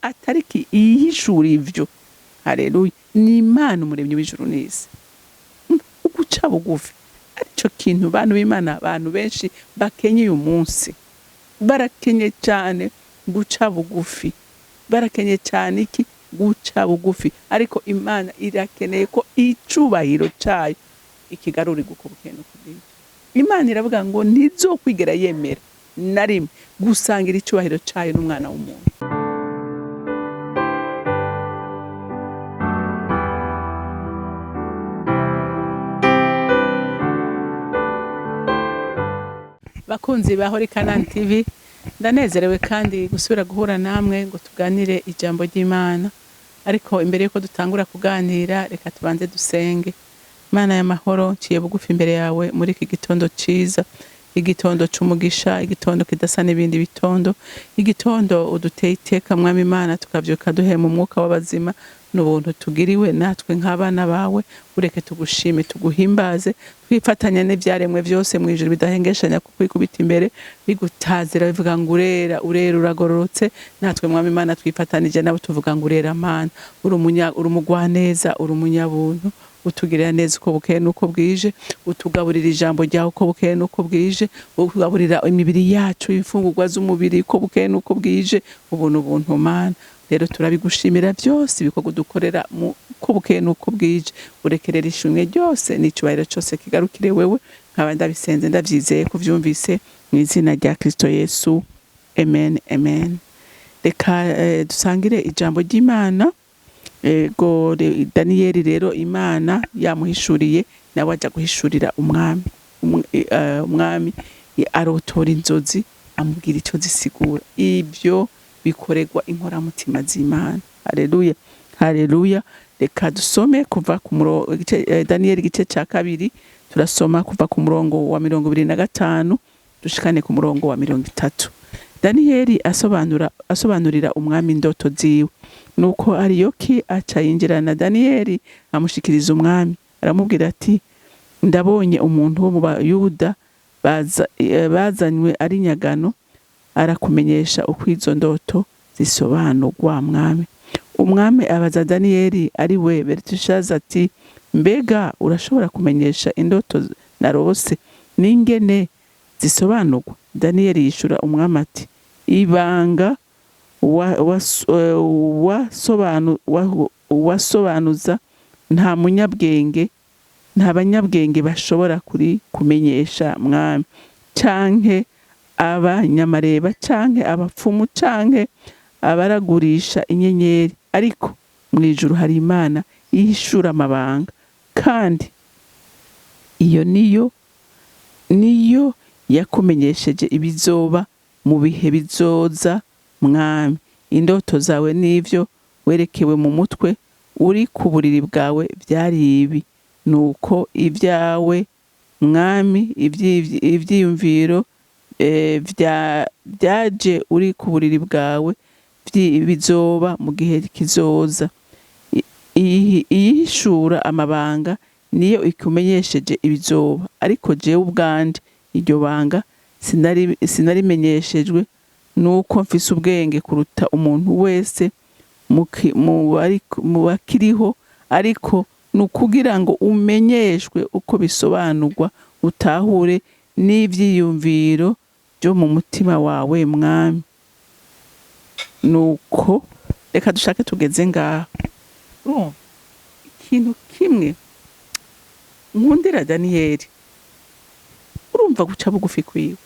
atariki iyishura ivyo. Haleluya. Ni Imana umuremyi w'ijuru n'isi. Uguca bugufi arico kintu bantu b'Imana, abantu benshi bakenye uyu munsi. Barakenye cyane guca bugufi. Barakenye cyane iki? Guca bugufi. Ariko Imana irakeneye ko icubahiro cayo ikigaruri gukubukene kubw'ibyo. Imana iravuga ngo ntizokwigera yemera na rimwe gusangira icubahiro cayo n'umwana w'umuntu. Bakunzi bahori CANAAN TV, ndanezerewe kandi gusubira guhura namwe ngo tuganire ijambo ry'Imana. Ariko imbere yuko dutangura kuganira, reka tubanze dusenge. Mana y'amahoro, nciye bugufi imbere yawe muri iki gitondo ciza, igitondo c'umugisha, igitondo kidasa n'ibindi bitondo, igitondo uduteye iteka mwami Imana, tukavyuka duhema umwuka w'abazima n'ubuntu tugiriwe natwe nk'abana bawe. Ureke tugushime, tuguhimbaze, twifatanya n'ivyaremwe vyose mwijuru bidahengeshanya kukwikubita imbere, bigutazira bivuga ngo urera uragororotse. Natwe mwami Imana twifatanije nabo tuvuga ngo urera Mana, uri umugwaneza, uri umunyabuntu, utugirira neza uko bukeye nuko bwije, utugaburira ijambo ryawe uko bukeye nuko bwije, utugaburira imibiri yacu imfungurwa z'umubiri uko bukeye nuko bwije. Ubuntu Mana, rero turabigushimira byose ibikorwa dukorera uko bukeye nuko bwije. Urekerera ishimwe ryose n'icubahiro cyose kigarukire wewe, nkaba ndabisenze ndavyizeye ko vyumvise mu izina rya Kristo Yesu, amen amen. Reka dusangire ijambo ry'Imana. Ego Daniyeli rero Imana yamuhishuriye, nawe ajya guhishurira umwami. Umwami arotora inzozi, amubwira icyo zisigura. Ibyo bikoregwa inkoramutima z'Imana. Haleluya, haleluya. Reka dusome kuva ku murongo Daniyeli igice cya 2, turasoma kuva ku murongo wa 25 dushikane ku murongo wa 30. Daniyeli asobanurira umwami indoto ziwe. Nuko Ariyoki aca yinjirana Daniyeli amushikiriza umwami, aramubwira ati, ndabonye umuntu wo mu Bayuda bazanywe ari nyagano, arakumenyesha uko izo ndoto zisobanurwa mwami. Umwami abaza Daniyeli ari we Belteshaza ati, mbega urashobora kumenyesha indoto narose n'ingene zisobanurwa? Daniyeli yishura umwami ati, ibanga wasobanuza nta banyabwenge bashobora kumenyesha mwami, canke abanyamareba, canke abapfumu, canke abaragurisha inyenyeri. Ariko mwijuru hari Imana ihishura amabanga, kandi iyo niyo yakumenyesheje ibizoba mu bihe bizoza mwami. Indoto zawe n'ivyo werekewe mu mutwe uri ku buriri bwawe byari ibi. Nuko ibyawe mwami, ivyiyumviro byaje uri ku buriri bwawe bizoba mu gihe kizoza. Iyihishura amabanga niyo ikumenyesheje ibizoba. Ariko jewe ubwanje iryo banga sinarimenyeshejwe, nuko mfise ubwenge kuruta umuntu wese mu bakiriho. Ariko nukugira ngo umenyeshwe uko bisobanurwa, utahure n'ivyiyumviro byo mu mutima wawe mwami. Nuko reka dushake tugeze ngaho. Ikintu kimwe nkundira Daniyeli, urumva guca bugufi kwiwe.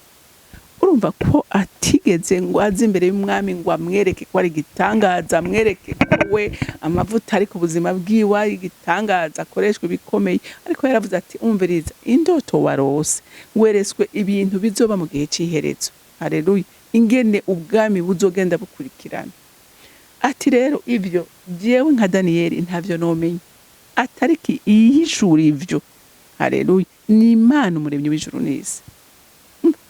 Urumva ko atigeze ngo aze imbere y'umwami ngo amwereke ko ari igitangaza, amwereke we amavuta ari ku buzima bwiwe ari igitangaza, akoreshwe bikomeye. Ariko yaravuze ati, umviriza, indoto warose wereswe ibintu bizoba mu gihe c'iherezo. Haleluya. Ingene ubwami buzogenda bukurikirana. Ati rero ibyo jewe nka Daniyeli ntavyo nomenya, atariki iyishura ivyo. Haleluya. Ni Imana umuremyi w'ijuru n'isi.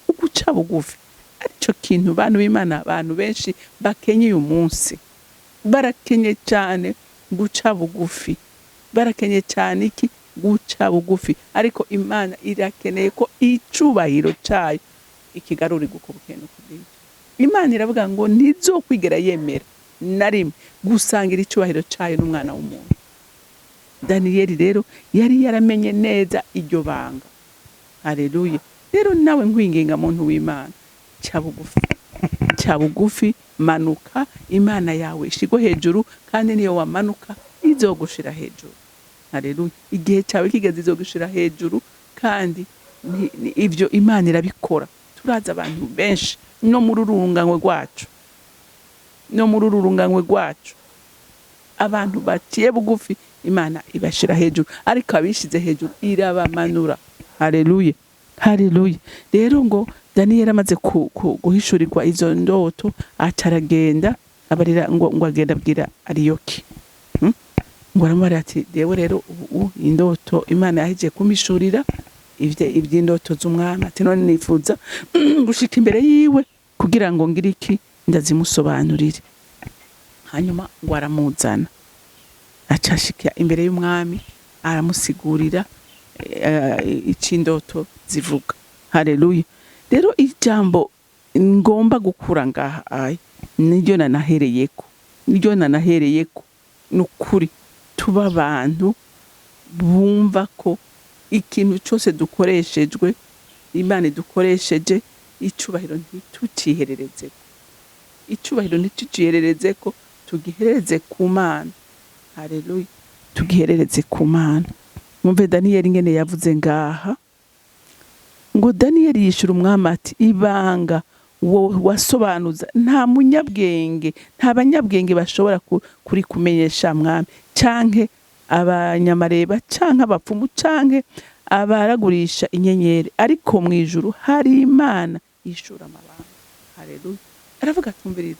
Uguca bugufi arico kintu bantu b'Imana, abantu benshi bakenye uyu munsi. Barakenye cyane guca bugufi. Barakenye cyane iki? Guca bugufi. Ariko Imana irakeneye ko icubahiro cayo ikigaruri gukubukene kubw'ibyo. Imana iravuga ngo ntizokwigera yemera na rimwe gusangira icubahiro cayo n'umwana w'umuntu. Daniyeli rero yari yaramenye neza iryo banga. Haleluya. Rero nawe nkwinginga muntu w'Imana, cya bugufi, manuka, Imana yawe ishigwe hejuru, kandi niyo wamanuka izogushira hejuru. Haleluya. Igihe cyawe kigeze izogushira hejuru, kandi ivyo Imana irabikora. Turaza abantu benshi no muri urunganywe rwacu, abantu baciye bugufi Imana ibashira hejuru, ariko abishize hejuru irabamanura. Haleluya. Haleluya. Rero ngo Daniyeli amaze guhishurirwa izo ndoto, acaragenda abarira ngo agenda abwira Ariyoki. Ngo aramubwira ati dewe rero ubu indoto Imana yahejeje kumishurira ivy'indoto z'umwami, ati none nifuza gushika imbere yiwe kugira ngo ngire iki ndazimusobanurire. Hanyuma ngo aramuzana, acashika imbere y'umwami, aramusigurira icindoto zivuga. Haleluya. Rero ijambo ngomba gukura ngaha niryo nanahereyeko nukuri, tuba abantu bumva ko ikintu cyose dukoreshejwe, Imana dukoresheje, icubahiro ntitucihererezeko, tugihereze ku Mana. Haleluya. Tugiherereze ku Mana. Mwumve Daniyeli ngene yavuze ngaha, ngo Daniyeli yishura umwami ati ibanga wasobanuza nta banyabwenge bashobora kuri kumenyesha mwami, canke abanyamareba, canke abapfumu, canke abaragurisha inyenyeri, ariko mu ijuru hari Imana yishura amabanga. Haleluya. Aravuga atumbiriza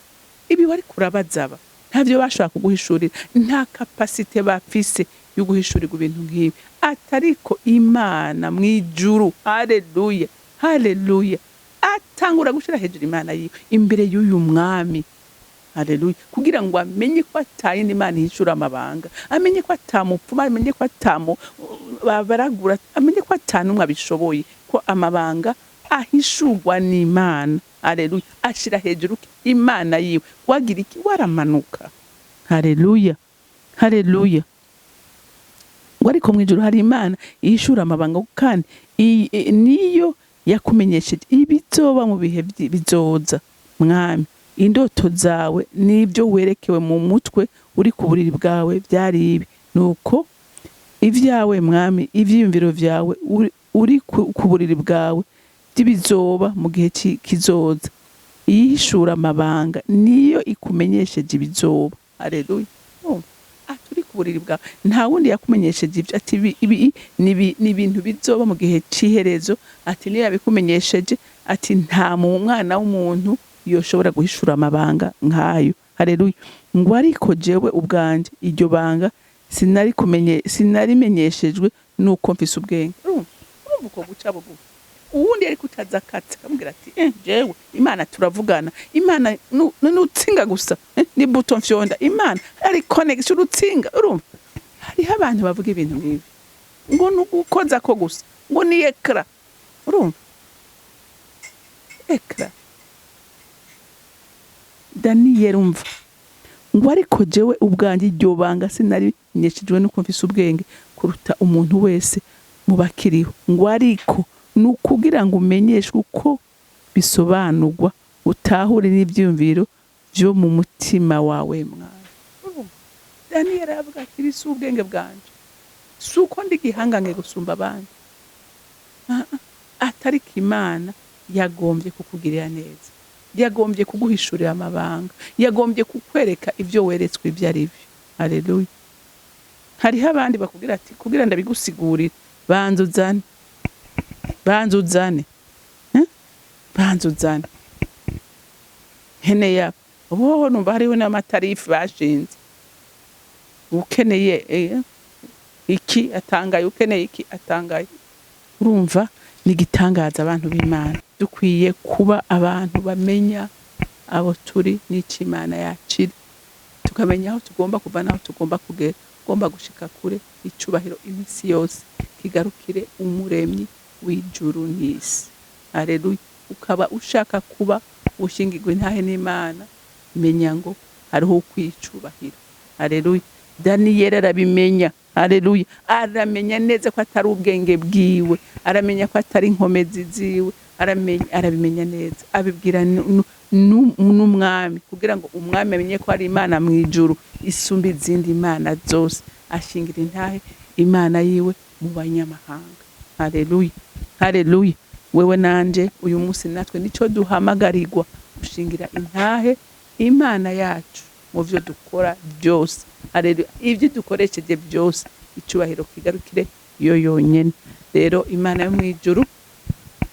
ibi wari kurabazaba ntavyo bashobora kuguhishurira, nta kapasite bafise yo guhishurirwa ibintu nk'ibi, atariko Imana mu ijuru. Haleluya. Haleluya. Atangura gushira hejuru Imana yiwe imbere y'uyu mwami. Haleluya. Kugira ngo amenye ko atayindi Imana yishura amabanga, amenye ko atamupfuma, amenye ko baragura, amenye ko atanumwe abishoboye, ko amabanga ahishurwa n'Imana. Haleluya. Ashira hejuru Imana yiwe, wagira iki waramanuka. Haleluya. Haleluya. Ariko mu ijuru hari Imana yishura amabanga, kandi niyo yakumenyesheje ibizoba mu bihe bizoza. Mwami, indoto zawe nibyo werekewe mu mutwe uri ku buriri bwawe byari ibi, nuko ivyawe mwami, ivyiyumviro vyawe uri ku buriri bwawe by'ibizoba mu gihe kizoza. Yishura amabanga niyo ikumenyesheje ibizoba. Haleluya. Aturi ku buriri bwawe nta wundi yakumenyesheje ivyo, ati ibi ni ibintu bizoba mu gihe ciherezo, ati niyo yabikumenyesheje, ati nta mu mwana w'umuntu yoshobora guhishura amabanga nk'ayo. Haleluya. Ngo ariko jewe ubwanje iryo banga sinarimenyeshejwe nuko mfise ubwenge. Urumva uko guca bugufi. Uwundi yari kutaza katse akamubwira ati jewe Imana turavugana, Imana nutsinga gusa, ni buto mfyonda, Imana ari connection utsinga. Urumva hariho abantu bavuga ibintu nk'ibi, ngo nugukoza ko gusa, ngo ni ekra. Urumva ekra. Daniyeli umva, ngo ariko jewe ubwanjye iryo banga sinarimenyeshejwe nuko mfise ubwenge kuruta umuntu wese mu bakiriho. Ngo ariko nukugira ngo umenyeshwe uko bisobanurwa, utahure n'ivyumviro byo mu mutima wawe mwana. Daniyeli aravuga ati bisi ubwenge bwanje, suko ndi gihangange gusumba abandi, atariko Imana yagombye kukugirira neza, yagombye kuguhishurira amabanga, yagombye kukwereka ivyo weretswe ibyo ari byo. Haleluya. Hariho abandi bakubwira ati kugira ndabigusigurira banzuzane hene ya boho numva hariho n'amatarifu bashinze, ukeneye iki atangaye, ukeneye iki atangaye. Urumva nigitangaza abantu b'Imana, dukwiye kuba abantu bamenya abo turi n'iki Imana yaciri, tukamenya aho tugomba kuva naho tugomba kugera, tugomba gushika kure. Icubahiro iminsi yose kigarukire umuremyi w'ijuru n'isi. Haleluya. Ukaba ushaka kuba ushingirwe ntahe n'Imana, menya ngo hariho kwicubahiro. Haleluya. Daniyeli arabimenya. Haleluya. Aramenya neza ko atari ubwenge bwiwe, aramenya ko atari inkomezi ziwe, arabimenya neza. Abibwira n'umwami kugira ngo umwami amenye ko ari Imana mu ijuru isumba izindi mana zose. Ashingira intahe Imana yiwe mu banyamahanga. Haleluya. Haleluya. Wewe nanje uyu munsi natwe nico duhamagarirwa gushingira intahe Imana yacu mu vyo dukora byose. Haleluya. Ivyo dukoresheje byose icubahiro kigarukire yo yonyene. Rero Imana yo mu ijuru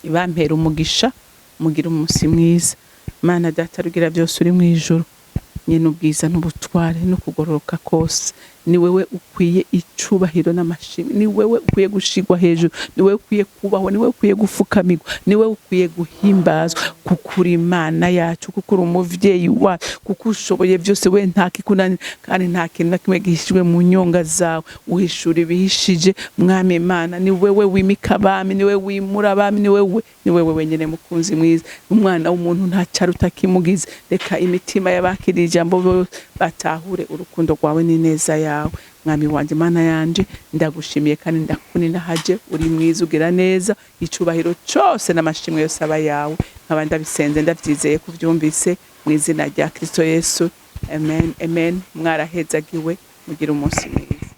ibampera umugisha, mugira umunsi mwiza. Mana data rugira byose uri mu ijuru, nyene ubwiza n'ubutware no kugororoka kose. Ni wewe ukwiye icubahiro n'amashimwe, ni wewe ukwiye gushigwa hejuru, ni wewe ukwiye kubaho, ni wewe ukwiye gufukamirwa, ni wewe ukwiye guhimbazwa kuko uri Imana yacu, kuko uri umuvyeyi wacu, kuko ushoboye byose. We nta kikunanira kandi nta kintu na kimwe gihishijwe mu nyonga zawe. Uhishura ibihishije mwami Imana. Ni wewe wimika abami, ni wewe wimura abami, ni wewe wenyene mukunzi mwiza. Umwana w'umuntu ntacaruta kimugize. Reka imitima y'abakiriye ijambo batahure urukundo rwawe n'ineza yawe. Mwami wanje Mana yanje, ndagushimiye kandi ndakuninahaje. Uri mwiza, ugira neza, icubahiro cyose n'amashimwe yose aba yawe. Nkaba ndabisenze ndavyizeye kuvyumvise mu izina rya Kristo Yesu. Amen. Amen. Mwarahezagiwe, mugira umunsi mwiza.